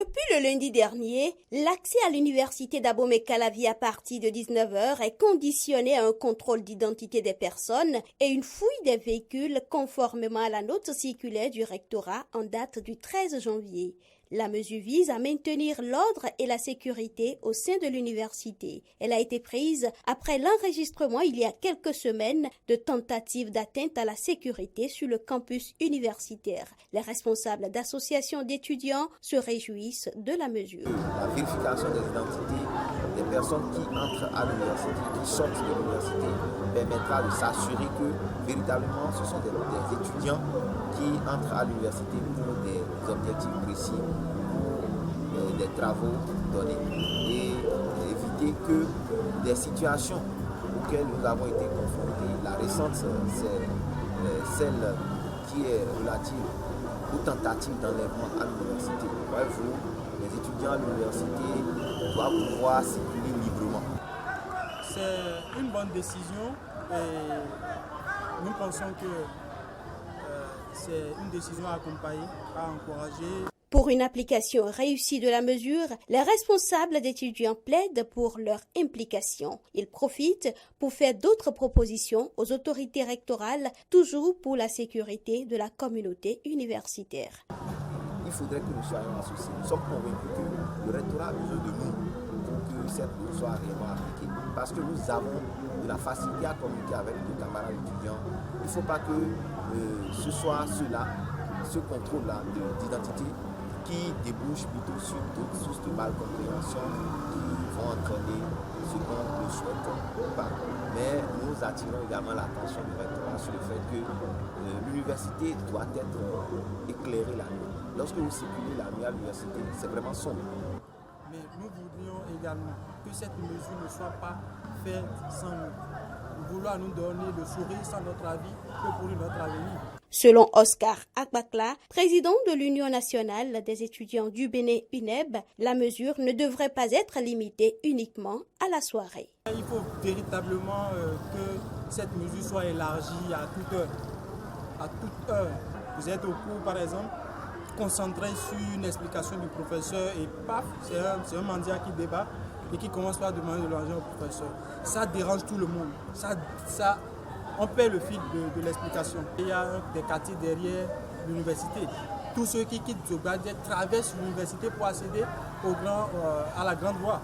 Depuis le lundi dernier, l'accès à l'université d'Abomey-Calavi à partir de 19h est conditionné à un contrôle d'identité des personnes et une fouille des véhicules conformément à la note circulaire du rectorat en date du 13 janvier. La mesure vise à maintenir l'ordre et la sécurité au sein de l'université. Elle a été prise après l'enregistrement il y a quelques semaines de tentatives d'atteinte à la sécurité sur le campus universitaire. Les responsables d'associations d'étudiants se réjouissent de la mesure. La vérification des identités des personnes qui entrent à l'université, qui sortent de l'université, permettra de s'assurer que véritablement ce sont des étudiants qui entrent à l'université pour des objectifs précis, pour des travaux donnés, et éviter que des situations auxquelles nous avons été confrontés, la récente c'est celle qui est relative aux tentatives d'enlèvement à l'université. Voyez-vous, les étudiants à l'université doivent pouvoir circuler librement. C'est une bonne décision et nous pensons que c'est une décision à accompagner, à encourager. Pour une application réussie de la mesure, les responsables d'étudiants plaident pour leur implication. Ils profitent pour faire d'autres propositions aux autorités rectorales, toujours pour la sécurité de la communauté universitaire. Il faudrait que nous soyons associés. Nous sommes convaincus que le rectorat a besoin de nous pour que cette loi soit réellement appliquée. Parce que nous avons de la facilité à communiquer avec nos camarades étudiants. Il ne faut pas que ce soit cela, ce contrôle-là d'identité, qui débouche plutôt sur d'autres sources de malcompréhension qui vont entraîner ce qu'on ne souhaite pas. Mais nous attirons également l'attention du rectorat sur le fait que l'université doit être éclairée la nuit. Lorsque vous circulez la nuit à l'université, c'est vraiment sombre. Mais nous voudrions également que cette mesure ne soit pas faite sans nous. Nous voulons nous donner le sourire sans notre avis que pour notre avenir. Selon Oscar Akbakla, président de l'Union nationale des étudiants du Bénin UNEB, la mesure ne devrait pas être limitée uniquement à la soirée. Il faut véritablement que cette mesure soit élargie à toute heure. À toute heure. Vous êtes au cours, par exemple, concentré sur une explication du professeur et paf, c'est un mendiant qui débat et qui commence par demander de l'argent au professeur. Ça dérange tout le monde. On perd le fil de l'explication. Il y a des quartiers derrière l'université. Tous ceux qui quittent Zogadier traversent l'université pour accéder à la grande voie.